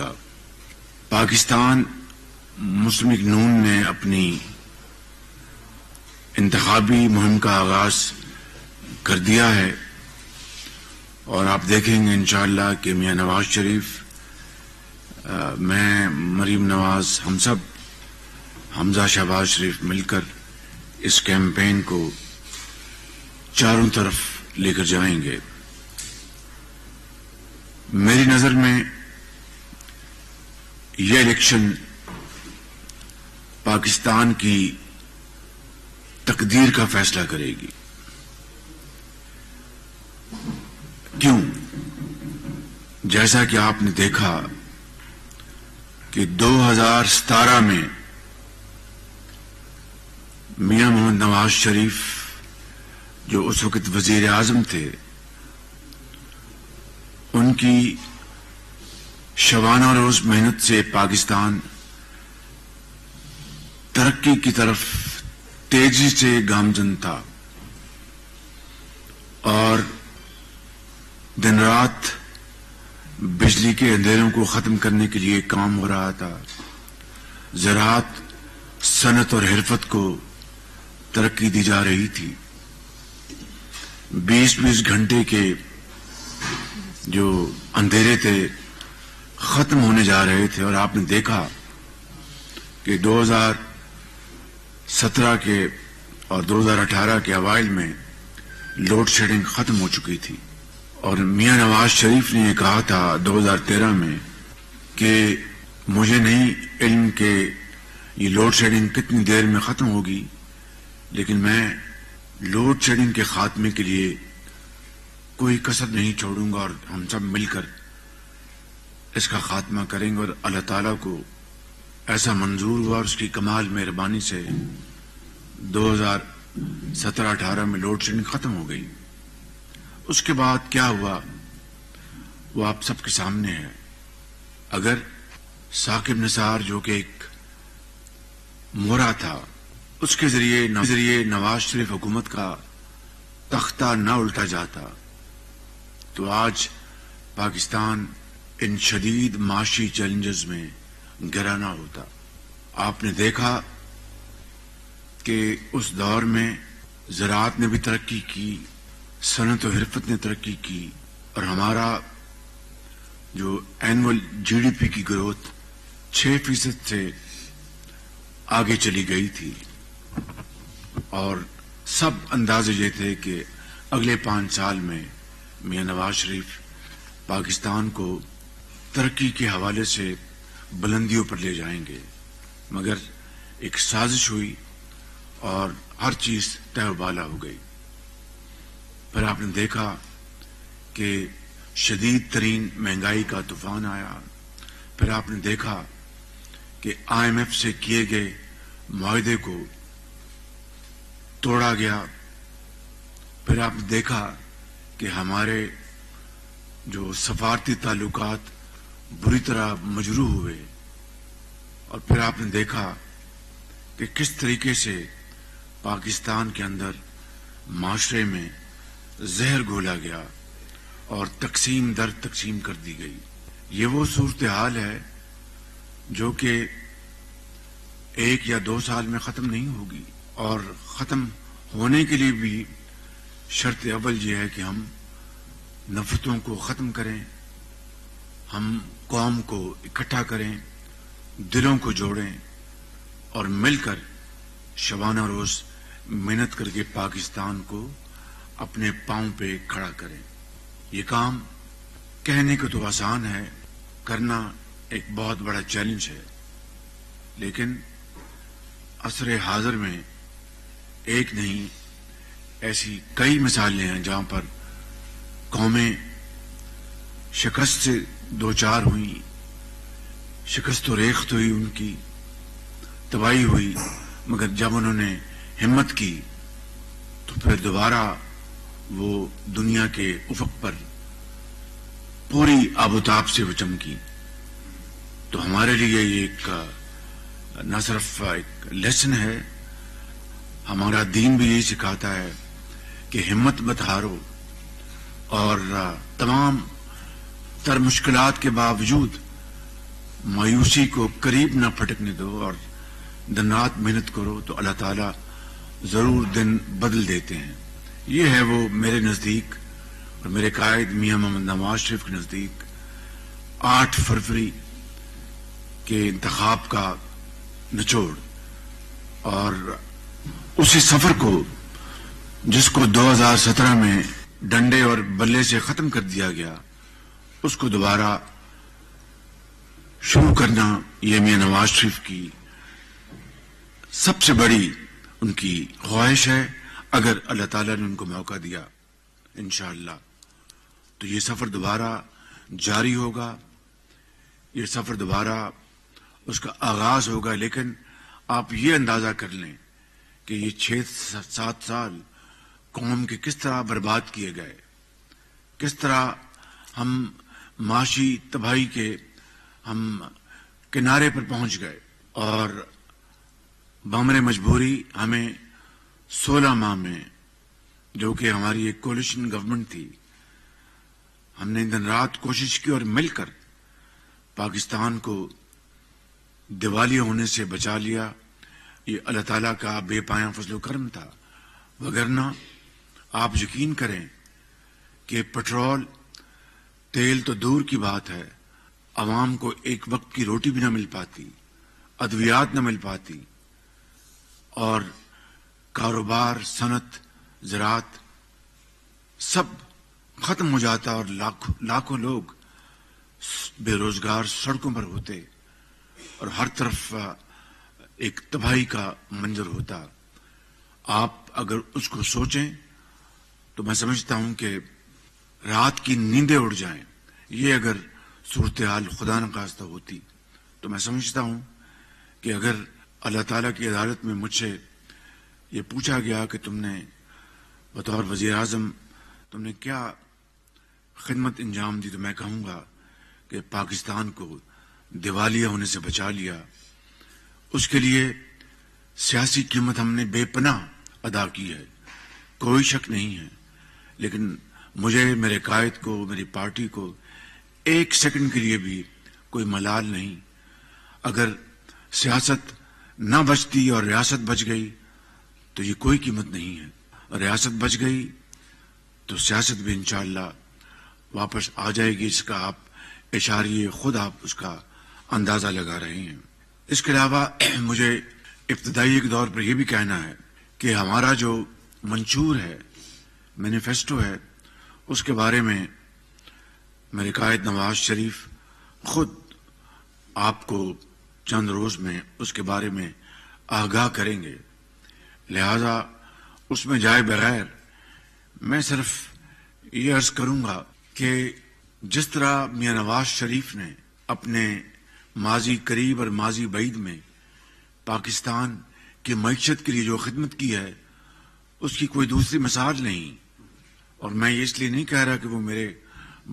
ہوگا۔ پاکستان مسلم لیگ نون نے اپنی انتخابی مہم کا آغاز کر دیا ہے، اور آپ دیکھیں گے انشاءاللہ کہ میاں نواز شریف، میں، مریم نواز، ہم سب، حمزہ شہباز شریف مل کر اس کیمپین کو چاروں طرف لے کر جائیں گے۔ میری نظر میں یہ الیکشن پاکستان کی تقدیر کا فیصلہ کرے گی۔ کیوں؟ جیسا کہ آپ نے دیکھا کہ 2017 میں میاں محمد نواز شریف جو اس وقت وزیر اعظم تھے، ان کی شبانہ روز محنت سے پاکستان ترقی کی طرف تیزی سے گامزن تھا، اور دن رات بجلی کے اندھیروں کو ختم کرنے کے لیے کام ہو رہا تھا۔ زراعت، صنعت اور حرفت کو ترقی دی جا رہی تھی۔ 20 گھنٹے کے جو اندھیرے تھے ختم ہونے جا رہے تھے، اور آپ نے دیکھا کہ 2017 کے اور 2018 کے اوائل میں لوڈ شیڈنگ ختم ہو چکی تھی، اور میاں نواز شریف نے یہ کہا تھا 2013 میں کہ مجھے نہیں علم کہ یہ لوڈ شیڈنگ کتنی دیر میں ختم ہوگی، لیکن میں لوڈ شیڈنگ کے خاتمے کے لیے کوئی کسر نہیں چھوڑوں گا، اور ہم سب مل کر اس کا خاتمہ کریں گے۔ اور اللہ تعالیٰ کو ایسا منظور ہوا، اور اس کی کمال مہربانی سے 2017-18 میں لوڈ شیڈنگ ختم ہو گئی۔ اس کے بعد کیا ہوا وہ آپ سب کے سامنے ہے۔ اگر ثاقب نثار جو کہ ایک مورا تھا، اس کے ذریعے نواز شریف حکومت کا تختہ نہ الٹا جاتا تو آج پاکستان ان شدید معاشی چیلنجز میں گرا نہ ہوتا۔ آپ نے دیکھا کہ اس دور میں زراعت نے بھی ترقی کی، صنعت و حرفت نے ترقی کی، اور ہمارا جو اینول جی ڈی پی کی گروتھ 6% سے آگے چلی گئی تھی، اور سب اندازے یہ تھے کہ اگلے 5 سال میں میاں نواز شریف پاکستان کو ترقی کے حوالے سے بلندیوں پر لے جائیں گے، مگر ایک سازش ہوئی اور ہر چیز تہ و بالا ہو گئی۔ پھر آپ نے دیکھا کہ شدید ترین مہنگائی کا طوفان آیا، پھر آپ نے دیکھا کہ IMF سے کیے گئے معاہدے کو توڑا گیا، پھر آپ نے دیکھا کہ ہمارے جو سفارتی تعلقات بری طرح مجروح ہوئے، اور پھر آپ نے دیکھا کہ کس طریقے سے پاکستان کے اندر معاشرے میں زہر گھولا گیا اور تقسیم در تقسیم کر دی گئی۔ یہ وہ صورتحال ہے جو کہ 1 یا 2 سال میں ختم نہیں ہوگی، اور ختم ہونے کے لیے بھی شرط اول یہ ہے کہ ہم نفرتوں کو ختم کریں، ہم قوم کو اکٹھا کریں، دلوں کو جوڑیں، اور مل کر شبانہ روز محنت کر کے پاکستان کو اپنے پاؤں پہ کھڑا کریں۔ یہ کام کہنے کو تو آسان ہے، کرنا ایک بہت بڑا چیلنج ہے، لیکن عصر حاضر میں ایک نہیں، ایسی کئی مثالیں ہیں جہاں پر قومیں شکست سے دوچار ہوئی، شکست و ریخت ہوئی، ان کی تباہی ہوئی، مگر جب انہوں نے ہمت کی تو پھر دوبارہ وہ دنیا کے افق پر پوری آبوتاب سے وہ چمکی۔ تو ہمارے لیے یہ ایک نہ صرف ایک لیسن ہے، ہمارا دین بھی یہی سکھاتا ہے کہ ہمت مت ہارو، اور تمام تر مشکلات کے باوجود مایوسی کو قریب نہ پھٹکنے دو اور دن رات محنت کرو تو اللہ تعالیٰ ضرور دن بدل دیتے ہیں. یہ ہے وہ میرے نزدیک اور میرے قائد میاں محمد نواز شریف کے نزدیک 8 فروری کے انتخاب کا نچوڑ، اور اسی سفر کو جس کو 2017 میں ڈنڈے اور بلے سے ختم کر دیا گیا، اس کو دوبارہ شروع کرنا یہ میاں نواز شریف کی سب سے بڑی ان کی خواہش ہے. اگر اللہ تعالیٰ نے ان کو موقع دیا انشاءاللہ تو یہ سفر دوبارہ جاری ہوگا، یہ سفر دوبارہ اس کا آغاز ہوگا. لیکن آپ یہ اندازہ کر لیں کہ یہ 6-7 سال قوم کے کس طرح برباد کیے گئے، کس طرح ہم معاشی تباہی کے ہم کنارے پر پہنچ گئے، اور بامر مجبوری ہمیں 16 ماہ میں، جو کہ ہماری ایک کولیشن گورنمنٹ تھی، ہم نے دن رات کوشش کی اور مل کر پاکستان کو دیوالیہ ہونے سے بچا لیا. یہ اللہ تعالیٰ کا بے پایاں فضل و کرم تھا. وگرنہ آپ یقین کریں کہ پٹرول تیل تو دور کی بات ہے، عوام کو ایک وقت کی روٹی بھی نہ مل پاتی، ادویات نہ مل پاتی، اور کاروبار، صنعت، زراعت سب ختم ہو جاتا، اور لاکھوں لوگ بے روزگار سڑکوں پر ہوتے، اور ہر طرف ایک تباہی کا منظر ہوتا. آپ اگر اس کو سوچیں تو میں سمجھتا ہوں کہ رات کی نیندیں اڑ جائیں. یہ اگر صورتحال خدا نخواستہ ہوتی تو میں سمجھتا ہوں کہ اگر اللہ تعالیٰ کی عدالت میں مجھ سے یہ پوچھا گیا کہ تم نے بطور وزیر اعظم تم نے کیا خدمت انجام دی، تو میں کہوں گا کہ پاکستان کو دیوالیہ ہونے سے بچا لیا. اس کے لیے سیاسی قیمت ہم نے بے پناہ ادا کی ہے، کوئی شک نہیں ہے. لیکن مجھے، میرے قائد کو، میری پارٹی کو ایک سیکنڈ کے لیے بھی کوئی ملال نہیں. اگر سیاست نہ بچتی اور ریاست بچ گئی تو یہ کوئی قیمت نہیں ہے. اور ریاست بچ گئی تو سیاست بھی انشاءاللہ واپس آ جائے گی. اس کا آپ اشاریے خود آپ اس کا اندازہ لگا رہے ہیں. اس کے علاوہ مجھے ابتدائی کے دور پر یہ بھی کہنا ہے کہ ہمارا جو منشور ہے، مینیفیسٹو ہے، اس کے بارے میں میرے قائد نواز شریف خود آپ کو چند روز میں اس کے بارے میں آگاہ کریں گے. لہذا اس میں جائے بغیر میں صرف یہ عرض کروں گا کہ جس طرح میاں نواز شریف نے اپنے ماضی قریب اور ماضی بعید میں پاکستان کی معیشت کے لیے جو خدمت کی ہے، اس کی کوئی دوسری مثال نہیں. اور میں یہ اس لیے نہیں کہہ رہا کہ وہ میرے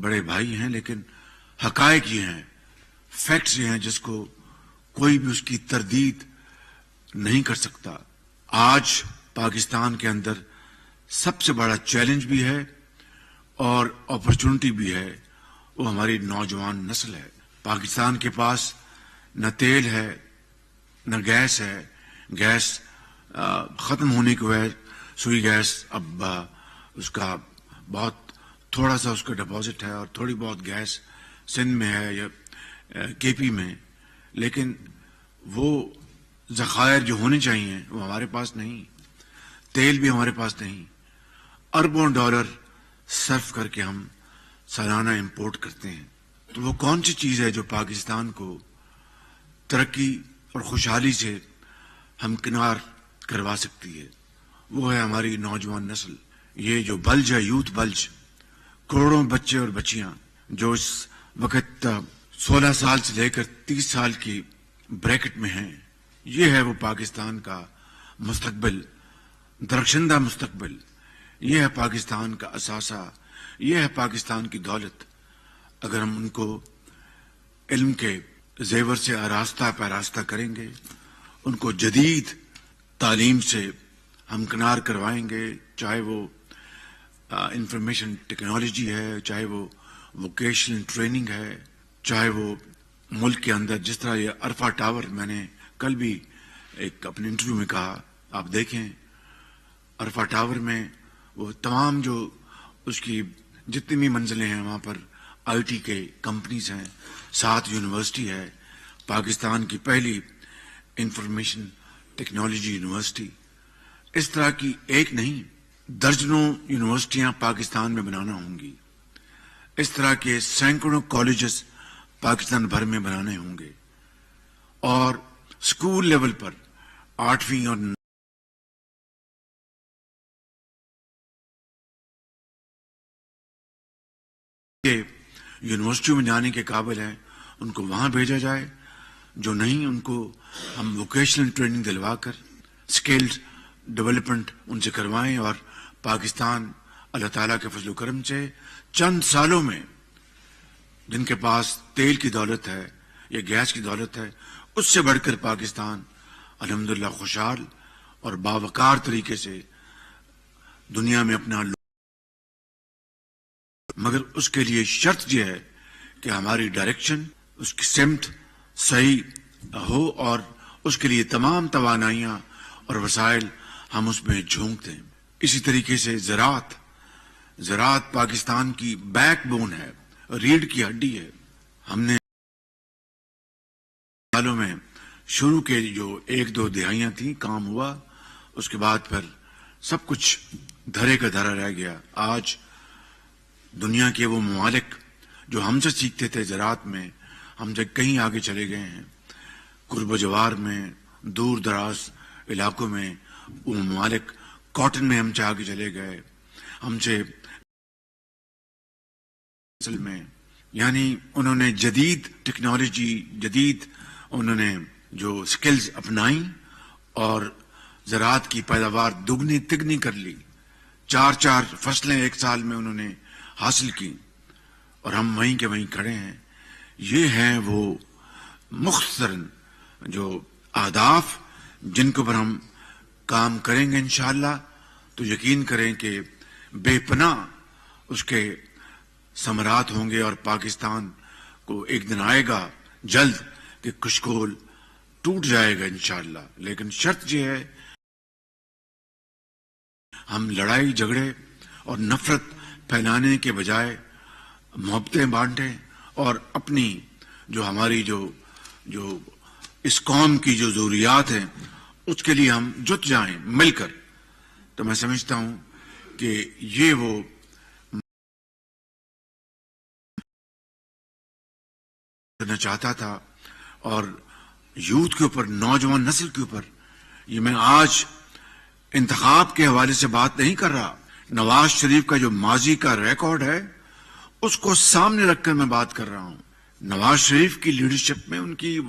بڑے بھائی ہیں، لیکن حقائق یہ ہیں، فیکٹس یہ ہیں جس کو کوئی بھی اس کی تردید نہیں کر سکتا. آج پاکستان کے اندر سب سے بڑا چیلنج بھی ہے اور اپرچونٹی بھی ہے، وہ ہماری نوجوان نسل ہے. پاکستان کے پاس نہ تیل ہے، نہ گیس ہے. گیس ختم ہونے کی وجہ سوئی گیس اب اس کا بہت تھوڑا سا اس کا ڈپازٹ ہے، اور تھوڑی بہت گیس سندھ میں ہے یا کے پی میں، لیکن وہ ذخائر جو ہونے چاہیے وہ ہمارے پاس نہیں. تیل بھی ہمارے پاس نہیں. اربوں ڈالر صرف کر کے ہم سالانہ امپورٹ کرتے ہیں. تو وہ کون سی چیز ہے جو پاکستان کو ترقی اور خوشحالی سے ہمکنار کروا سکتی ہے؟ وہ ہے ہماری نوجوان نسل. یہ جو بلج ہے، یوتھ بلج، کروڑوں بچے اور بچیاں جو اس وقت 16 سال سے لے کر 30 سال کی بریکٹ میں ہیں، یہ ہے وہ پاکستان کا مستقبل، درخشندہ مستقبل. یہ ہے پاکستان کا اثاثہ، یہ ہے پاکستان کی دولت. اگر ہم ان کو علم کے زیور سے آراستہ پیراستہ کریں گے، ان کو جدید تعلیم سے ہمکنار کروائیں گے، چاہے وہ انفارمیشن ٹیکنالوجی ہے، چاہے وہ ووکیشنل ٹریننگ ہے، چاہے وہ ملک کے اندر جس طرح یہ عرفہ ٹاور، میں نے کل بھی ایک اپنے انٹرویو میں کہا، آپ دیکھیں عرفہ ٹاور میں وہ تمام جو اس کی جتنی بھی منزلیں ہیں وہاں پر آئی ٹی کے کمپنیز ہیں، 7 یونیورسٹی ہے، پاکستان کی پہلی انفارمیشن ٹیکنالوجی یونیورسٹی. اس طرح کی ایک نہیں درجنوں یونیورسٹیاں پاکستان میں بنانا ہوں گی. اس طرح کے سینکڑوں کالجز پاکستان بھر میں بنانے ہوں گے. اور اسکول لیول پر 8ویں اور یونیورسٹیوں میں جانے کے قابل ہیں ان کو وہاں بھیجا جائے، جو نہیں ان کو ہم ووکیشنل ٹریننگ دلوا کر اسکلز ڈیولپمنٹ ان سے کروائیں. اور پاکستان اللہ تعالیٰ کے فضل و کرم سے چند سالوں میں جن کے پاس تیل کی دولت ہے یا گیس کی دولت ہے، اس سے بڑھ کر پاکستان الحمدللہ خوشحال اور باوقار طریقے سے دنیا میں اپنا مگر اس کے لیے شرط یہ ہے کہ ہماری ڈائریکشن، اس کی سمت صحیح ہو اور اس کے لیے تمام توانائیاں اور وسائل ہم اس میں جھونک دیں. اسی طریقے سے زراعت پاکستان کی بیک بون ہے، ریڑھ کی ہڈی ہے. ہم نے سالوں میں شروع کے جو 1-2 دہائیاں تھیں کام ہوا، اس کے بعد پھر سب کچھ دھرے کا دھرا رہ گیا. آج دنیا کے وہ ممالک جو ہم سے سیکھتے تھے زراعت میں، ہم سے کہیں آگے چلے گئے ہیں. قرب و جوار میں، دور دراز علاقوں میں وہ ممالک کاٹن میں ہم سے آگے چلے گئے، ہم سے میں یعنی انہوں نے جدید ٹیکنالوجی، جدید انہوں نے جو سکلز اپنائیں اور زراعت کی پیداوار دگنی تگنی کر لی. 4 فصلیں ایک سال میں انہوں نے حاصل کی اور ہم وہیں کے وہیں کھڑے ہیں. یہ ہیں وہ مختصراً جو اہداف جن کے اوپر ہم کام کریں گے انشاءاللہ تو یقین کریں کہ بے پناہ اس کے ثمرات ہوں گے. اور پاکستان کو ایک دن آئے گا جلد کہ کشکول ٹوٹ جائے گا انشاءاللہ. لیکن شرط یہ ہے ہم لڑائی جھگڑے اور نفرت پھیلانے کے بجائے محبتیں بانٹیں اور اپنی جو ہماری جو اس قوم کی جو ضروریات ہیں اس کے لیے ہم جت جائیں مل کر. تو میں سمجھتا ہوں کہ یہ وہ کرنا چاہتا تھا. اور یوتھ کے اوپر، نوجوان نسل کے اوپر، یہ میں آج انتخاب کے حوالے سے بات نہیں کر رہا. نواز شریف کا جو ماضی کا ریکارڈ ہے اس کو سامنے رکھ کر میں بات کر رہا ہوں. نواز شریف کی لیڈرشپ میں، ان کی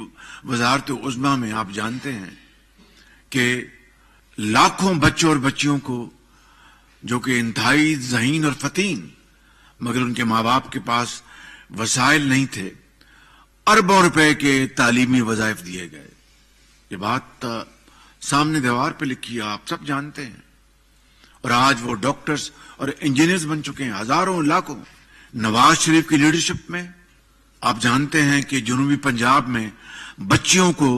وزارت عظمیٰ میں آپ جانتے ہیں کہ لاکھوں بچوں اور بچیوں کو جو کہ انتہائی ذہین اور فتین مگر ان کے ماں باپ کے پاس وسائل نہیں تھے، اربوں روپے کے تعلیمی وظائف دیے گئے. یہ بات سامنے دیوار پہ لکھی ہے، آپ سب جانتے ہیں. اور آج وہ ڈاکٹرز اور انجینئرز بن چکے ہیں، ہزاروں لاکھوں. نواز شریف کی لیڈرشپ میں آپ جانتے ہیں کہ جنوبی پنجاب میں بچیوں کو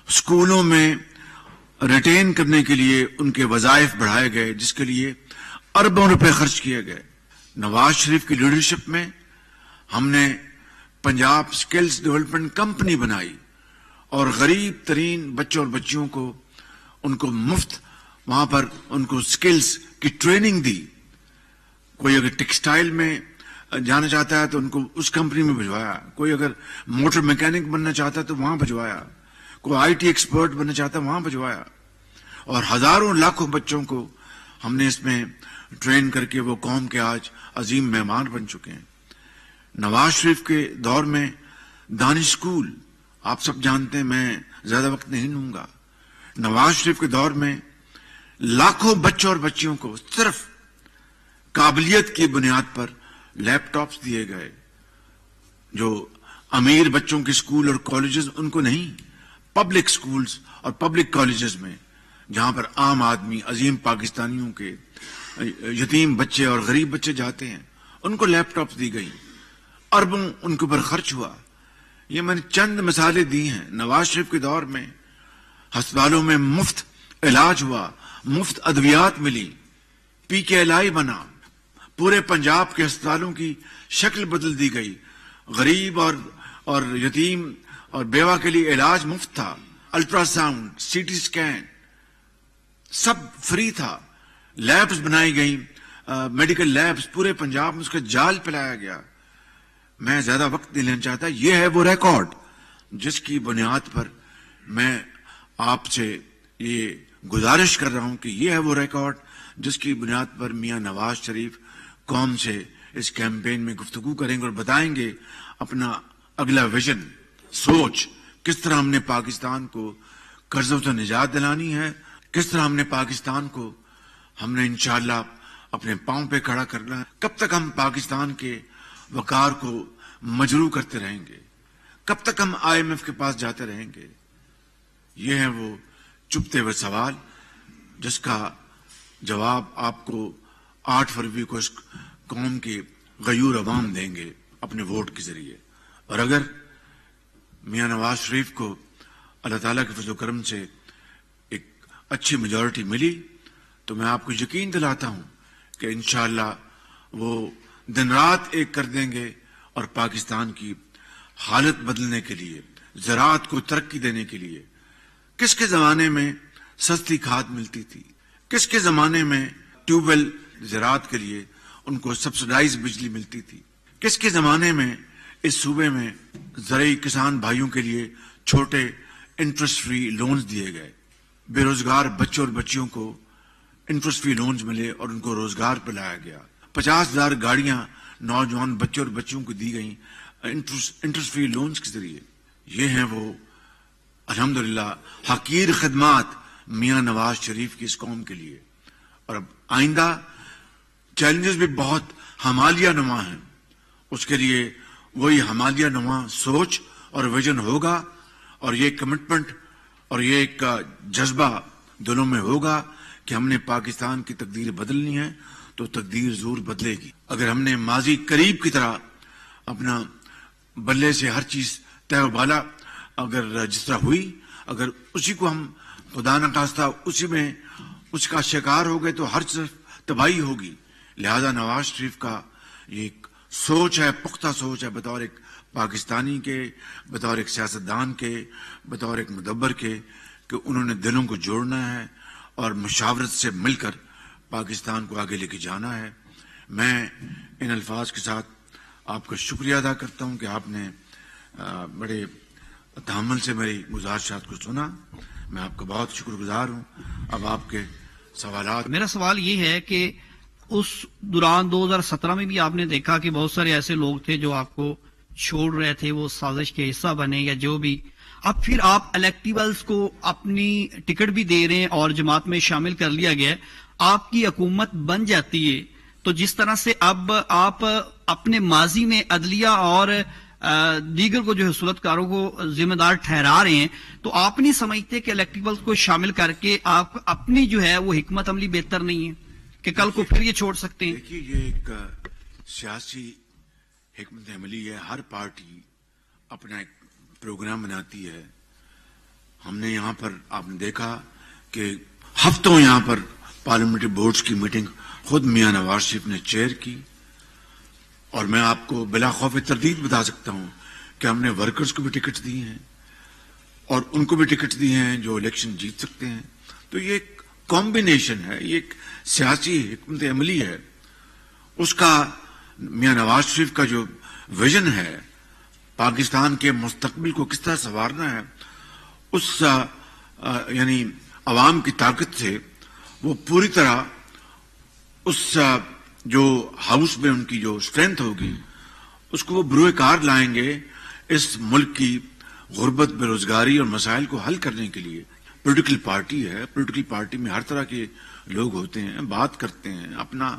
اسکولوں میں ریٹین کرنے کے لیے ان کے وظائف بڑھائے گئے، جس کے لیے اربوں روپے خرچ کیے گئے. نواز شریف کی لیڈرشپ میں ہم نے پنجاب سکلز ڈیولپمنٹ کمپنی بنائی اور غریب ترین بچوں اور بچیوں کو ان کو مفت وہاں پر ان کو سکلز کی ٹریننگ دی. کوئی اگر ٹیکسٹائل میں جانا چاہتا ہے تو ان کو اس کمپنی میں بھجوایا، کوئی اگر موٹر میکینک بننا چاہتا ہے تو وہاں بھجوایا، کوئی آئی ٹی ایکسپرٹ بننا چاہتا ہے وہاں بھجوایا. اور ہزاروں لاکھوں بچوں کو ہم نے اس میں ٹرین کر کے وہ قوم کے آج عظیم مہمان بن چکے ہیں. نواز شریف کے دور میں دانش اسکول آپ سب جانتے ہیں، میں زیادہ وقت نہیں لوں گا. نواز شریف کے دور میں لاکھوں بچوں اور بچیوں کو صرف قابلیت کی بنیاد پر لیپ ٹاپس دیے گئے. جو امیر بچوں کے اسکول اور کالجز ان کو نہیں، پبلک اسکولز اور پبلک کالجز میں جہاں پر عام آدمی، عظیم پاکستانیوں کے یتیم بچے اور غریب بچے جاتے ہیں، ان کو لیپ ٹاپس دی گئی. اربوں ان کے اوپر خرچ ہوا. یہ میں نے چند مثالیں دی ہیں. نواز شریف کے دور میں ہسپتالوں میں مفت علاج ہوا, مفت ادویات ملی, پی کے ایل آئی بنا, پورے پنجاب کے ہسپتالوں کی شکل بدل دی گئی, غریب اور یتیم اور بیوہ کے لیے علاج مفت تھا, ultrasound, C T scan سب فری تھا, لیبس بنائی گئی, میڈیکل لیبس پورے پنجاب میں اس کا جال پھیلایا گیا. میں زیادہ وقت نہیں لینا چاہتا. یہ ہے وہ ریکارڈ جس کی بنیاد پر میں آپ سے یہ گزارش کر رہا ہوں کہ یہ ہے وہ ریکارڈ جس کی بنیاد پر میاں نواز شریف قوم سے اس کیمپین میں گفتگو کریں گے اور بتائیں گے اپنا اگلا ویژن, سوچ, کس طرح ہم نے پاکستان کو قرضوں سے نجات دلانی ہے, کس طرح ہم نے پاکستان کو انشاءاللہ اپنے پاؤں پہ کھڑا کرنا ہے. کب تک ہم پاکستان کے وقار کو مجروح کرتے رہیں گے, کب تک ہم آئی ایم ایف کے پاس جاتے رہیں گے. یہ ہیں وہ چپتے ہوئے سوال جس کا جواب آپ کو 8 فروری کو اس قوم کے غیور عوام دیں گے اپنے ووٹ کے ذریعے. اور اگر میاں نواز شریف کو اللہ تعالیٰ کے فضل و کرم سے ایک اچھی میجورٹی ملی تو میں آپ کو یقین دلاتا ہوں کہ انشاءاللہ وہ دن رات ایک کر دیں گے اور پاکستان کی حالت بدلنے کے لیے, زراعت کو ترقی دینے کے لیے. کس کے زمانے میں سستی کھاد ملتی تھی, کس کے زمانے میں ٹیوب ویل زراعت کے لیے ان کو سبسڈائز بجلی ملتی تھی, کس کے زمانے میں اس صوبے میں زرعی کسان بھائیوں کے لیے چھوٹے انٹرسٹ فری لونز دیے گئے, بے روزگار بچوں اور بچیوں کو انٹرسٹ فری لونز ملے اور ان کو روزگار پہ لایا گیا. 50,000 گاڑیاں نوجوان بچوں اور بچیوں کو دی گئیں انٹرسٹ فری لونز کے ذریعے. یہ ہیں وہ الحمدللہ حقیر خدمات میاں نواز شریف کی اس قوم کے لیے. اور اب آئندہ چیلنجز بھی بہت ہمالیہ نما ہیں, اس کے لیے وہی ہمالیہ نما سوچ اور ویژن ہوگا, اور یہ کمٹمنٹ اور یہ ایک جذبہ دلوں میں ہوگا کہ ہم نے پاکستان کی تقدیر بدلنی ہے تو تقدیر ضرور بدلے گی. اگر ہم نے ماضی قریب کی طرح اپنا بلے سے ہر چیز طے و بالا اگر جس طرح ہوئی, اگر اسی کو ہم خدا نخواستہ اسی میں اس کا شکار ہو گئے تو ہر طرف تباہی ہوگی. لہذا نواز شریف کا یہ ایک سوچ ہے, پختہ سوچ ہے, بطور ایک پاکستانی کے, بطور ایک سیاستدان کے, بطور ایک مدبر کے, کہ انہوں نے دلوں کو جوڑنا ہے اور مشاورت سے مل کر پاکستان کو آگے لے کے جانا ہے. میں ان الفاظ کے ساتھ آپ کا شکریہ ادا کرتا ہوں کہ آپ نے بڑے تحمل سے میری گزارشات کو سنا. میں آپ کا بہت شکر گزار ہوں. اب آپ کے سوالات. میرا سوال یہ ہے کہ اس دوران 2017 میں بھی آپ نے دیکھا کہ بہت سارے ایسے لوگ تھے جو آپ کو چھوڑ رہے تھے, وہ سازش کے حصہ بنے یا جو بھی. اب پھر آپ الیکٹیبلز کو اپنی ٹکٹ بھی دے رہے ہیں اور جماعت میں شامل کر لیا گیا ہے, آپ کی حکومت بن جاتی ہے تو جس طرح سے اب آپ اپنے ماضی میں عدلیہ اور دیگر کو جو ہے صورتکاروں کو ذمہ دار ٹھہرا رہے ہیں, تو آپ نہیں سمجھتے کہ الیکٹیبلز کو شامل کر کے آپ اپنی جو ہے وہ حکمت عملی بہتر نہیں ہے کہ کل کو پھر یہ چھوڑ سکتے ہیں؟ دیکھیے, یہ ایک سیاسی حکمت عملی ہے. ہر پارٹی اپنا ایک پروگرام بناتی ہے. ہم نے یہاں پر آپ نے دیکھا کہ ہفتوں یہاں پر پارلیمنٹری بورڈز کی میٹنگ خود میاں نواز شریف نے چیئر کی, اور میں آپ کو بلا خوف تردید بتا سکتا ہوں کہ ہم نے ورکرز کو بھی ٹکٹ دی ہیں اور ان کو بھی ٹکٹ دی ہیں جو الیکشن جیت سکتے ہیں. تو یہ ایک کمبینیشن ہے, یہ ایک سیاسی حکمت عملی ہے. اس کا میاں نواز شریف کا جو ویژن ہے پاکستان کے مستقبل کو کس طرح سنوارنا ہے, اس یعنی عوام کی طاقت سے وہ پوری طرح اس جو ہاؤس میں ان کی جو اسٹرینتھ ہوگی اس کو وہ بروئے کار لائیں گے اس ملک کی غربت, بے روزگاری اور مسائل کو حل کرنے کے لیے. پولیٹیکل پارٹی ہے, پولیٹیکل پارٹی میں ہر طرح کے لوگ ہوتے ہیں, بات کرتے ہیں, اپنا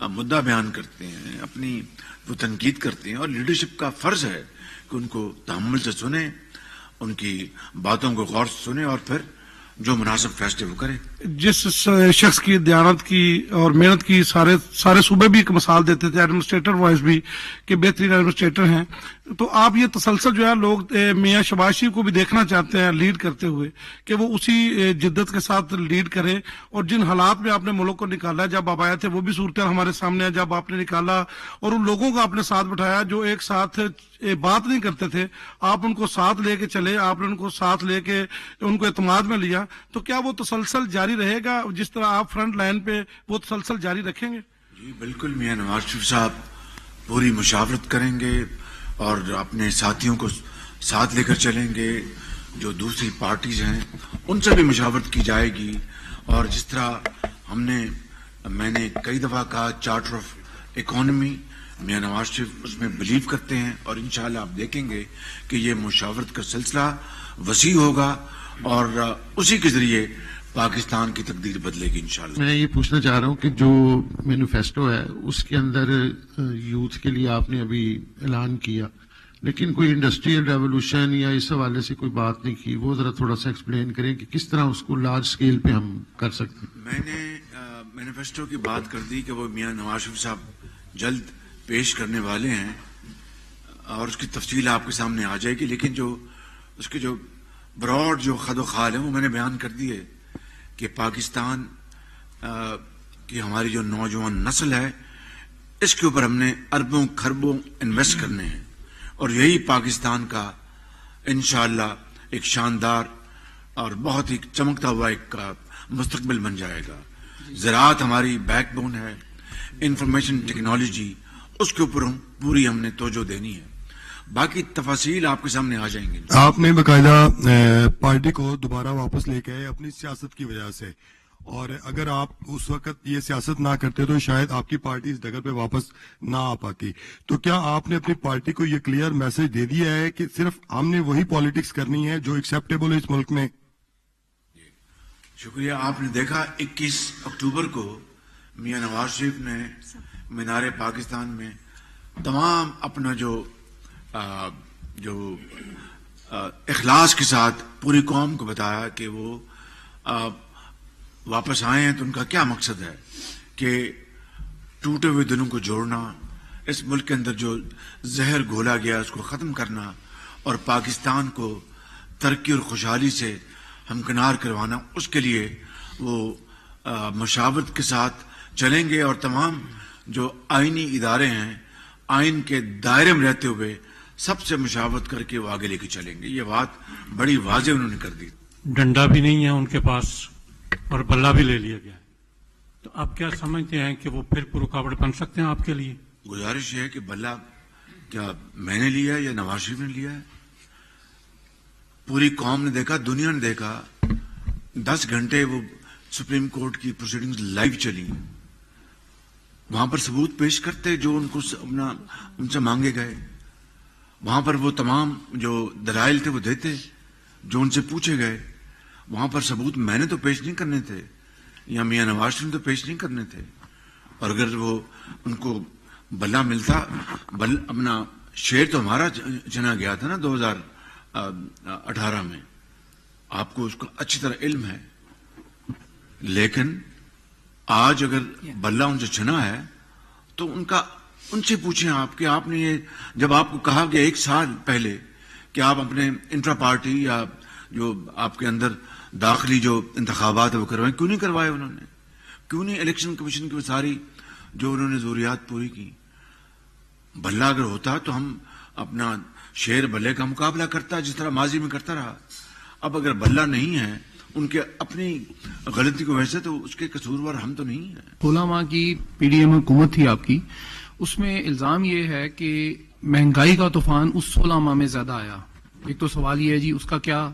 مدعا بیان کرتے ہیں, اپنی وہ تنقید کرتے ہیں, اور لیڈرشپ کا فرض ہے کہ ان کو تحمل سے سنیں, ان کی باتوں کو غور سے سنیں اور پھر جو مناسب فیصلے وہ کرے. جس شخص کی دیانت کی اور محنت کی سارے صوبے بھی ایک مثال دیتے تھے, ایڈمنسٹریٹر وائز بھی کہ بہترین ایڈمنسٹریٹر ہیں, تو آپ یہ تسلسل جو ہے لوگ میاں شہباز شریف کو بھی دیکھنا چاہتے ہیں لیڈ کرتے ہوئے کہ وہ اسی جدت کے ساتھ لیڈ کرے, اور جن حالات میں آپ نے ملک کو نکالا, جب آپ آئے تھے وہ بھی صورتحال ہمارے سامنے ہے, جب آپ نے نکالا اور ان لوگوں کو آپ نے ساتھ بٹھایا جو ایک ساتھ بات نہیں کرتے تھے, آپ ان کو ساتھ لے کے چلے, آپ نے ان کو ساتھ لے کے ان کو اعتماد میں لیا, تو کیا وہ تسلسل جاری رہے گا جس طرح آپ فرنٹ لائن پہ وہ تسلسل جاری رکھیں گے؟ جی بالکل, میاں نواز شریف صاحب پوری مشاورت کریں گے اور اپنے ساتھیوں کو ساتھ لے کر چلیں گے, جو دوسری پارٹیز ہیں ان سے بھی مشاورت کی جائے گی, اور جس طرح میں نے کئی دفعہ کہا charter of economy, Mian Nawaz Sharif اس میں بلیو کرتے ہیں, اور انشاءاللہ آپ دیکھیں گے کہ یہ مشاورت کا سلسلہ وسیع ہوگا اور اسی کے ذریعے پاکستان کی تقدیر بدلے گی انشاءاللہ. میں یہ پوچھنا چاہ رہا ہوں کہ جو مینیفیسٹو ہے اس کے اندر یوتھ کے لیے آپ نے ابھی اعلان کیا, لیکن کوئی انڈسٹریل ریولوشن یا اس حوالے سے کوئی بات نہیں کی, وہ ذرا تھوڑا سا ایکسپلین کریں کہ کس طرح اس کو لارج سکیل پہ ہم کر سکتے ہیں. میں نے مینیفیسٹو کی بات کر دی کہ وہ میاں نواز شریف صاحب جلد پیش کرنے والے ہیں اور اس کی تفصیل آپ کے سامنے آ جائے گی, لیکن جو اس کے جو براڈ جو خد و خال ہیں وہ میں نے بیان کر دیے کہ پاکستان کی ہماری جو نوجوان نسل ہے اس کے اوپر ہم نے اربوں کھربوں انویسٹ کرنے ہیں, اور یہی پاکستان کا انشاءاللہ ایک شاندار اور بہت ہی چمکتا ہوا ایک مستقبل بن جائے گا. زراعت ہماری بیک بون ہے, انفارمیشن ٹیکنالوجی اس کے اوپر پوری ہم نے توجہ دینی ہے, باقی تفاصیل آپ کے سامنے آ جائیں گے. آپ نے باقاعدہ پارٹی کو دوبارہ واپس لے کے آئے اپنی سیاست کی وجہ سے, اور اگر آپ اس وقت یہ سیاست نہ کرتے تو شاید آپ کی پارٹی اس جگہ پہ واپس نہ آ پاتی. تو کیا آپ نے اپنی پارٹی کو یہ کلیئر میسج دے دیا ہے کہ صرف ہم نے وہی پالیٹکس کرنی ہے جو ایکسیپٹیبل ہے اس ملک میں؟ شکریہ. آپ نے دیکھا 21 اکتوبر کو میاں نواز شریف نے مینار پاکستان میں تمام اپنا جو اخلاص کے ساتھ پوری قوم کو بتایا کہ وہ واپس آئے ہیں تو ان کا کیا مقصد ہے کہ ٹوٹے ہوئے دلوں کو جوڑنا, اس ملک کے اندر جو زہر گھولا گیا اس کو ختم کرنا, اور پاکستان کو ترقی اور خوشحالی سے ہمکنار کروانا. اس کے لیے وہ مشاورت کے ساتھ چلیں گے, اور تمام جو آئینی ادارے ہیں آئین کے دائرے میں رہتے ہوئے سب سے مشاورت کر کے وہ آگے لے کے چلیں گے. یہ بات بڑی واضح انہوں نے کر دی. ڈنڈا بھی نہیں ہے ان کے پاس اور بلہ بھی لے لیا گیا ہے, تو آپ کیا سمجھتے ہیں کہ وہ پھر رکاوٹ بن سکتے ہیں آپ کے لیے؟ گزارش یہ ہے کہ بلہ کیا میں نے لیا ہے یا نواز شریف نے لیا ہے؟ پوری قوم نے دیکھا, دنیا نے دیکھا, 10 گھنٹے وہ سپریم کورٹ کی پروسیڈنگز لائیو چلی, وہاں پر ثبوت پیش کرتے جو ان سے مانگے گئے, وہاں پر وہ تمام جو دلائل تھے وہ دیتے جو ان سے پوچھے گئے, وہاں پر ثبوت میں نے تو پیش نہیں کرنے تھے یا میاں نواز شریف نے تو پیش نہیں کرنے تھے. اور اگر وہ ان کو بلہ ملتا, اپنا شیر تو ہمارا چنا گیا تھا نا 2018 میں, آپ کو اس کا اچھی طرح علم ہے, لیکن آج اگر بلہ ان سے چھنا ہے تو ان سے پوچھیں آپ کہ آپ نے یہ جب آپ کو کہا گیا 1 سال پہلے کہ آپ اپنے انٹرا پارٹی یا جو آپ کے اندر داخلی جو انتخابات ہے وہ کروائیں, کیوں نہیں کروائے انہوں نے؟ کیوں نہیں الیکشن کمیشن کی ساری جو انہوں نے ضروریات پوری کی؟ بلہ اگر ہوتا تو ہم اپنا شیر بلے کا مقابلہ کرتا جس طرح ماضی میں کرتا رہا. اب اگر بلہ نہیں ہے ان کے اپنی غلطی کو ویسے تو اس کے قصوروار ہم تو نہیں ہیں. 16 ماہ کی پی ڈی ایم حکومت تھی آپ کی, اس میں الزام یہ ہے کہ مہنگائی کا طوفان اس 16 ماہ میں زیادہ آیا. ایک تو سوال یہ ہے جی اس کا کیا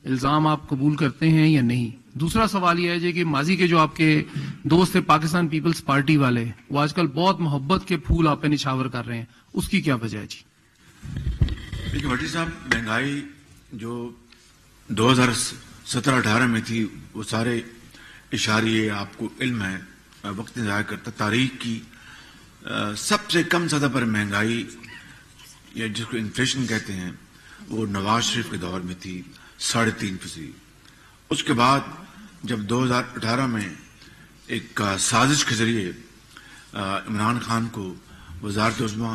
الزام آپ قبول کرتے ہیں یا نہیں؟ دوسرا سوال یہ ہے جی کہ ماضی کے جو آپ کے دوست تھے پاکستان پیپلز پارٹی والے, وہ آج کل بہت محبت کے پھول آپ پہ نچھاور کر رہے ہیں, اس کی کیا وجہ ہے جی؟ دیکھیے بھٹی صاحب, مہنگائی جو 2017-18 میں تھی وہ سارے اشاریے آپ کو علم ہے, وقت نہیں ضائع کرتا. تاریخ کی سب سے کم سطح پر مہنگائی یا جس کو انفلیشن کہتے ہیں وہ نواز شریف کے دور میں تھی 3.5%. اس کے بعد جب 2018 میں ایک سازش کے ذریعے عمران خان کو وزارت عظمیٰ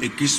21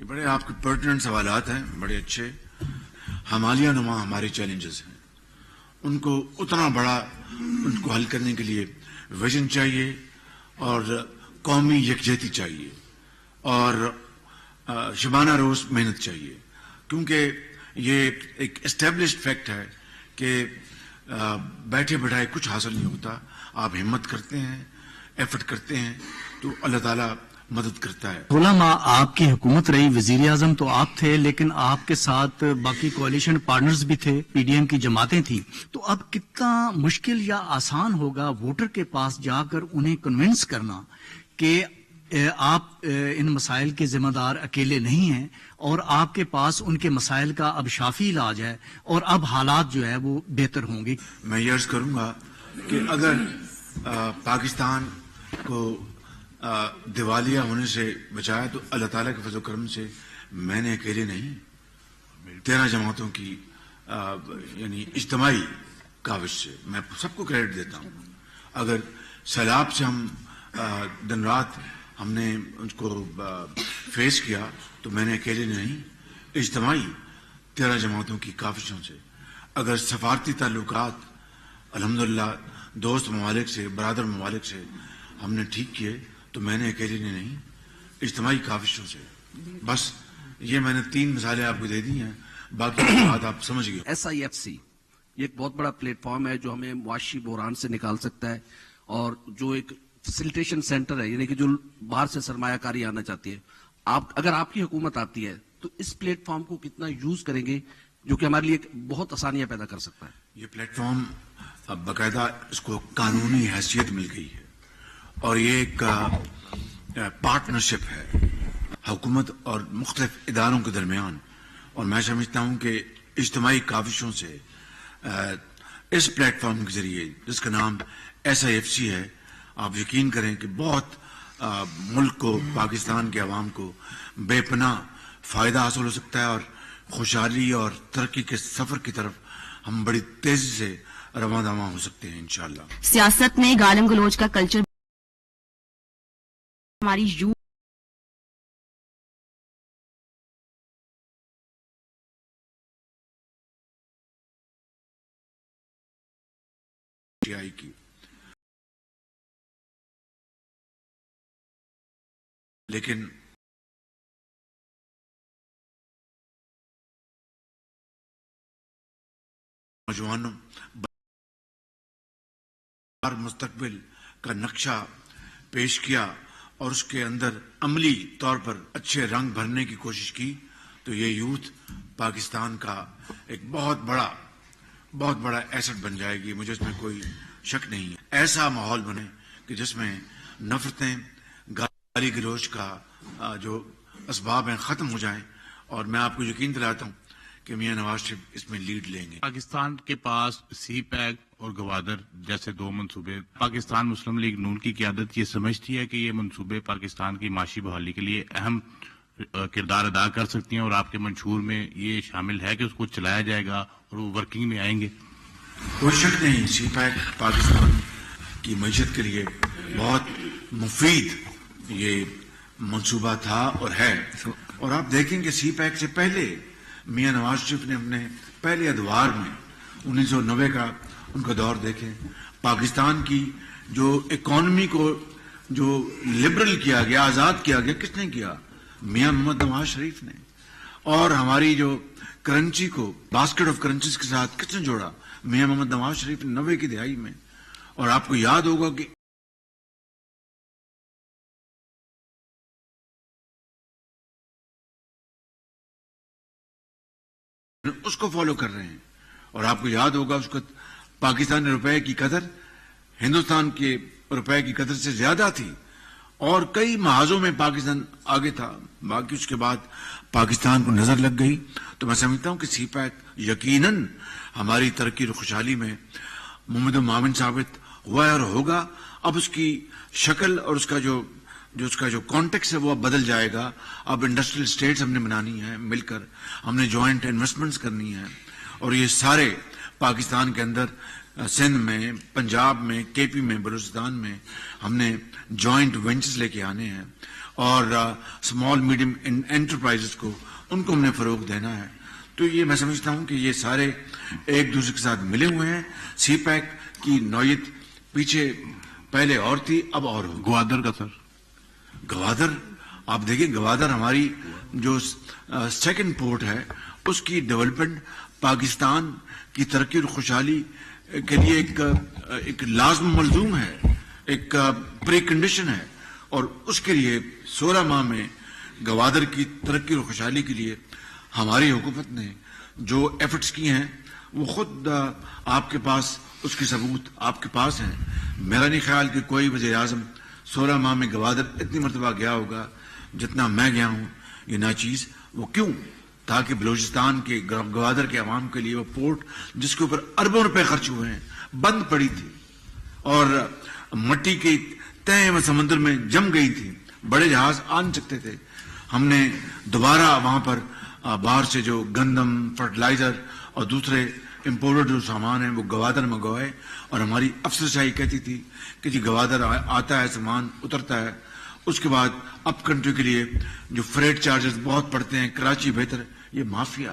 یہ بڑے آپ کے پرٹننٹ سوالات ہیں، بڑے اچھے. ہمالیہ نما ہمارے چیلنجز ہیں، ان کو اتنا بڑا ان کو حل کرنے کے لیے ویژن چاہیے اور قومی یکجہتی چاہیے اور شبانہ روز محنت چاہیے، کیونکہ یہ ایک اسٹیبلشڈ فیکٹ ہے کہ بیٹھے بٹھائے کچھ حاصل نہیں ہوتا. آپ ہمت کرتے ہیں، ایفرٹ کرتے ہیں تو اللہ تعالیٰ مدد کرتا ہے. 16 ماہ آپ کی حکومت رہی، وزیر اعظم تو آپ تھے، لیکن آپ کے ساتھ باقی کوalition پارٹنرز بھی تھے، پی ڈی ایم کی جماعتیں تھیں. تو اب کتنا مشکل یا آسان ہوگا ووٹر کے پاس جا کر انہیں کنونس کرنا کہ آپ ان مسائل کے ذمہ دار اکیلے نہیں ہیں اور آپ کے پاس ان کے مسائل کا اب شافی علاج ہے اور اب حالات جو ہے وہ بہتر ہوں گے. میں یہ عرض کروں گا کہ اگر پاکستان کو دیوالیہ ہونے سے بچایا تو اللہ تعالیٰ کے فضل و کرم سے میں نے اکیلے نہیں، 13 جماعتوں کی یعنی اجتماعی کاوش سے میں سب کو کریڈٹ دیتا ہوں. اگر سیلاب سے ہم دن رات ہم نے ان کو فیس کیا تو میں نے اکیلے نہیں، اجتماعی 13 جماعتوں کی کاوشوں سے. اگر سفارتی تعلقات الحمدللہ دوست ممالک سے، برادر ممالک سے ہم نے ٹھیک کیے تو میں نے اکیلے نہیں، اجتماعی کاوشوں سے. بس یہ میں نے 3 مثالیں آپ کو دے دی ہیں، باقی بات آپ سمجھ گئے. SIFC یہ ایک بہت بڑا پلیٹ فارم ہے جو ہمیں معاشی بحران سے نکال سکتا ہے اور جو ایک فیسیلیٹیشن سینٹر ہے، یعنی کہ جو باہر سے سرمایہ کاری آنا چاہتی ہے. اگر آپ کی حکومت آتی ہے تو اس پلیٹ فارم کو کتنا یوز کریں گے جو کہ ہمارے لیے بہت آسانیاں پیدا کر سکتا ہے؟ یہ پلیٹ فارم اب باقاعدہ اس کو قانونی حیثیت مل گئی ہے اور یہ ایک پارٹنرشپ ہے حکومت اور مختلف اداروں کے درمیان. اور میں سمجھتا ہوں کہ اجتماعی کاوشوں سے اس پلیٹ فارم کے ذریعے جس کا نام SIFC ہے، آپ یقین کریں کہ بہت ملک کو، پاکستان کے عوام کو بے پناہ فائدہ حاصل ہو سکتا ہے اور خوشحالی اور ترقی کے سفر کی طرف ہم بڑی تیزی سے رواں دواں ہو سکتے ہیں انشاءاللہ. سیاست میں گالم گلوچ کا کلچر ہماری کی لیکن نوجوانوں مستقبل کا نقشہ پیش کیا اور اس کے اندر عملی طور پر اچھے رنگ بھرنے کی کوشش کی تو یہ یوتھ پاکستان کا ایک بہت بڑا ایسٹ بن جائے گی. مجھے اس میں کوئی شک نہیں ہے. ایسا ماحول بنے کہ جس میں نفرتیں، گالی گلوچ کا جو اسباب ہیں ختم ہو جائیں اور میں آپ کو یقین دلاتا ہوں کہ میاں نواز شریف اس میں لیڈ لیں گے. پاکستان کے پاس سی پیک اور گوادر جیسے 2 منصوبے، پاکستان مسلم لیگ نون کی قیادت یہ سمجھتی ہے کہ یہ منصوبے پاکستان کی معاشی بحالی کے لیے اہم کردار ادا کر سکتی ہیں اور آپ کے منشور میں یہ شامل ہے کہ اس کو چلایا جائے گا اور وہ ورکنگ میں آئیں گے؟ کوئی شک نہیں، سی پیک پاکستان کی معیشت کے لیے بہت مفید یہ منصوبہ تھا اور ہے. اور آپ دیکھیں کہ سی پیک سے پہلے میاں نواز شریف نے اپنے پہلے ادوار میں 1990 کا ان کا دور دیکھیں، پاکستان کی جو اکانومی کو جو لبرل کیا گیا، آزاد کیا گیا، کس نے کیا؟ میاں محمد نواز شریف نے. اور ہماری جو کرنسی کو باسکٹ آف کرنسیز کے ساتھ کس نے جوڑا؟ میاں محمد نواز شریف نے 90 کی دہائی میں. اور آپ کو یاد ہوگا کہ اس کو فالو کر رہے ہیں. اور آپ کو یاد ہوگا اس کو پاکستانی روپے کی قدر ہندوستان کے روپے کی قدر سے زیادہ تھی اور کئی محاذوں میں پاکستان آگے تھا. باقی اس کے بعد پاکستان کو نظر لگ گئی. تو میں سمجھتا ہوں کہ سی پیک یقیناً ہماری ترقی اور خوشحالی میں محمد معاون ثابت ہوا ہے اور ہوگا. اب اس کی شکل اور اس کا جو کانٹیکس ہے وہ اب بدل جائے گا. اب انڈسٹریل اسٹیٹس ہم نے بنانی ہے مل کر، ہم نے جوائنٹ انویسٹمنٹس کرنی ہے اور یہ سارے پاکستان کے اندر سندھ میں، پنجاب میں، کے پی میں، بلوچستان میں ہم نے جوائنٹ وینچرز لے کے آنے ہیں اور اسمال میڈیم انٹرپرائزز کو ان کو ہم نے فروغ دینا ہے. تو یہ میں سمجھتا ہوں کہ یہ سارے ایک دوسرے کے ساتھ ملے ہوئے ہیں. سی پیک کی نوعیت پیچھے پہلے اور تھی، اب اور ہو. گوادر کا سر، گوادر آپ دیکھیں، گوادر ہماری جو سیکنڈ پورٹ ہے اس کی ڈیولپمنٹ پاکستان کی ترقی اور خوشحالی کے لیے ایک لازم ملزوم ہے، ایک پری کنڈیشن ہے. اور اس کے لیے 16 ماہ میں گوادر کی ترقی اور خوشحالی کے لیے ہماری حکومت نے جو ایفرٹس کیے ہیں وہ خود آپ کے پاس اس کے ثبوت آپ کے پاس ہیں. میرا نہیں خیال کہ کوئی وزیر اعظم 16 ماہ میں گوادر اتنی مرتبہ گیا ہوگا جتنا میں گیا ہوں. یہ ناچیز وہ کیوں؟ تاکہ بلوچستان کے گوادر کے عوام کے لیے وہ پورٹ جس کے اوپر اربوں روپے خرچ ہوئے ہیں بند پڑی تھی اور مٹی کی تہ سمندر میں جم گئی تھی، بڑے جہاز آ نہیں سکتے تھے. ہم نے دوبارہ وہاں پر باہر سے جو گندم، فرٹیلائزر اور دوسرے امپورٹڈ جو سامان ہیں وہ گوادر منگوائے. اور ہماری افسرشاہی کہتی تھی کہ جی گوادر آتا ہے، سامان اترتا ہے، اس کے بعد اپ کنٹری کے لیے جو فریٹ چارجز بہت پڑتے ہیں کراچی بہتر ہے. یہ مافیا،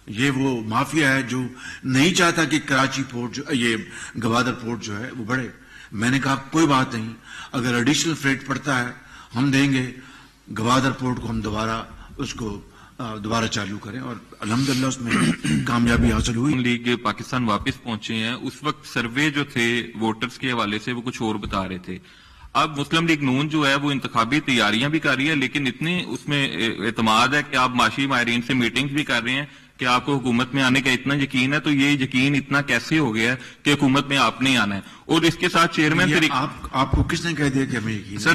یہ وہ مافیا ہے جو نہیں چاہتا کہ کراچی پورٹ جو یہ گوادر پورٹ جو ہے وہ بڑھے. میں نے کہا کوئی بات نہیں، اگر ایڈیشنل فریٹ پڑتا ہے ہم دیں گے. گوادر پورٹ کو ہم دوبارہ اس کو دوبارہ چالو کریں اور الحمدللہ اس میں کامیابی حاصل ہوئی. لیگ پاکستان واپس پہنچے ہیں، اس وقت سروے جو تھے ووٹرز کے حوالے سے وہ کچھ اور بتا رہے تھے. اب مسلم لیگ نون جو ہے وہ انتخابی تیاریاں بھی کر رہی ہے، لیکن اتنی اس میں اعتماد ہے کہ آپ معاشی ماہرین سے میٹنگز بھی کر رہے ہیں کہ آپ کو حکومت میں آنے کا اتنا یقین ہے. تو یہ یقین اتنا کیسے ہو گیا ہے کہ حکومت میں آپ نے آنا ہے؟ اور اس کے ساتھ چیئرمین آپ کو کس نے کہہ دیا کہ ہمیں یقین؟ سر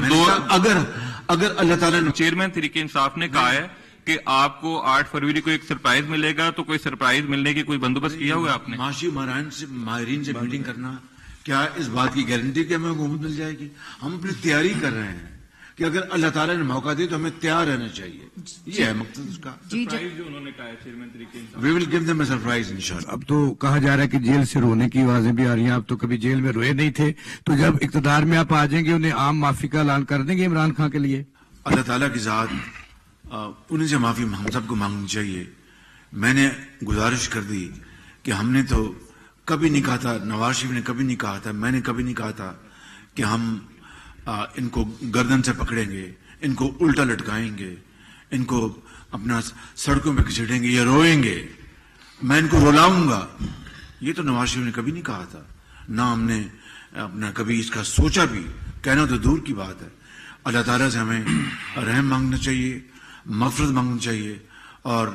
اگر اللہ تعالیٰ نے چیئرمین تحریک انصاف نے کہا ہے کہ آپ کو 8 فروری کو ایک سرپرائز ملے گا، تو کوئی سرپرائز ملنے کی کوئی بندوبست کیا ہوا ہے آپ نے؟ معاشی ماہرین سے میٹنگ کرنا کیا اس بات کی گارنٹی کہ ہمیں حکومت مل جائے گی؟ ہم اپنی تیاری کر رہے ہیں کہ اگر اللہ تعالیٰ نے موقع دے تو ہمیں تیار رہنا چاہیے. یہ ہے مقصد اس کا. جو انہوں نے کہا ہے chairman Tehreek Insaf, we will give them a surprise انشاءاللہ. اب تو کہا جا رہا ہے کہ جیل سے رونے کی آوازیں بھی آ رہی ہیں. آپ تو کبھی جیل میں روئے نہیں تھے، تو جب اقتدار میں آپ آ جائیں گے انہیں عام معافی کا اعلان کر دیں گے عمران خان کے لیے؟ اللہ تعالیٰ کی ذات انہیں سے معافی ہم سب کو مانگنی چاہیے. میں نے گزارش کر دی کہ ہم نے تو کبھی نہیں کہا تھا، نواز شریف نے کبھی نہیں کہا تھا، میں نے کبھی نہیں کہا تھا کہ ہم ان کو گردن سے پکڑیں گے، ان کو الٹا لٹکائیں گے، ان کو اپنا سڑکوں پہ گھسیٹیں گے یا روئیں گے، میں ان کو رلاؤں گا. یہ تو نواز شریف نے کبھی نہیں کہا تھا، نہ ہم نے اپنا کبھی اس کا سوچا بھی. کہنا تو دور کی بات ہے. اللہ تعالیٰ سے ہمیں رحم مانگنا چاہیے، مغفرت مانگنا چاہیے، اور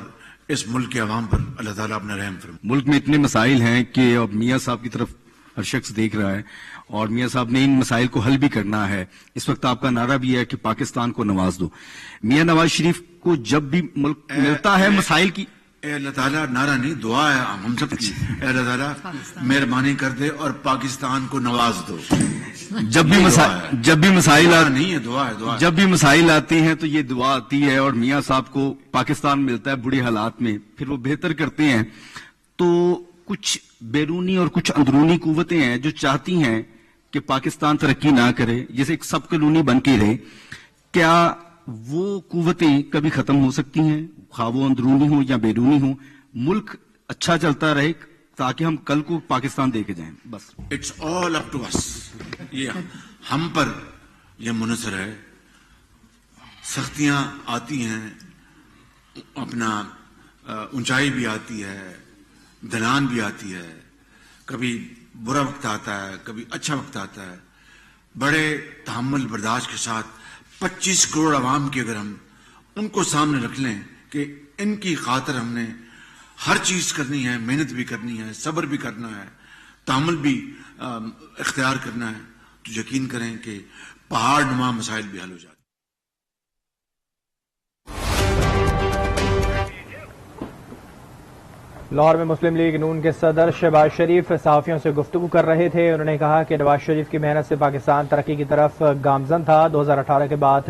اس ملک کے عوام پر اللہ تعالیٰ اپنا رحم فرمائے. ملک میں اتنے مسائل ہیں کہ اب میاں صاحب کی طرف ہر شخص دیکھ رہا ہے اور میاں صاحب نے ان مسائل کو حل بھی کرنا ہے. اس وقت آپ کا نعرہ بھی ہے کہ پاکستان کو نواز دو. میاں نواز شریف کو جب بھی ملک ملتا ہے مسائل کی، اے اللہ تعالیٰ، نعرہ نہیں دعا ہے ہم سب کی، اے اللہ تعالیٰ مہربانی کر دے اور پاکستان کو نواز دو. جب بھی مسائل نہیں ہے، دعا ہے، دعا ہے. جب بھی مسائل آتی ہیں تو یہ دعا آتی ہے اور میاں صاحب کو پاکستان ملتا ہے بری حالات میں، پھر وہ بہتر کرتے ہیں. تو کچھ بیرونی اور کچھ اندرونی قوتیں ہیں جو چاہتی ہیں کہ پاکستان ترقی نہ کرے، جیسے ایک سب کلونی بن کے رہے. کیا وہ قوتیں کبھی ختم ہو سکتی ہیں، خواہ وہ اندرونی ہوں یا بیرونی ہوں؟ ملک اچھا چلتا رہے تاکہ ہم کل کو پاکستان دے کے جائیں. بس اٹس آل اپ ٹو اس. یہ ہم پر یہ منحصر ہے. سختیاں آتی ہیں، اپنا اونچائی بھی آتی ہے، ڈھلان بھی آتی ہے، کبھی برا وقت آتا ہے، کبھی اچھا وقت آتا ہے. بڑے تحمل برداشت کے ساتھ 25 کروڑ عوام کی اگر ہم ان کو سامنے رکھ لیں کہ ان کی خاطر ہم نے ہر چیز کرنی ہے، محنت بھی کرنی ہے، صبر بھی کرنا ہے، تحمل بھی اختیار کرنا ہے، تو یقین کریں کہ پہاڑ نما مسائل بھی حل ہو جاتے. لاہور میں مسلم لیگ نون کے صدر شہباز شریف صحافیوں سے گفتگو کر رہے تھے. انہوں نے کہا کہ نواز شریف کی محنت سے پاکستان ترقی کی طرف گامزن تھا. 2018 کے بعد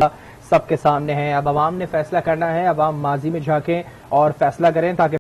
سب کے سامنے ہیں، اب عوام نے فیصلہ کرنا ہے. عوام ماضی میں جھانکیں اور فیصلہ کریں تاکہ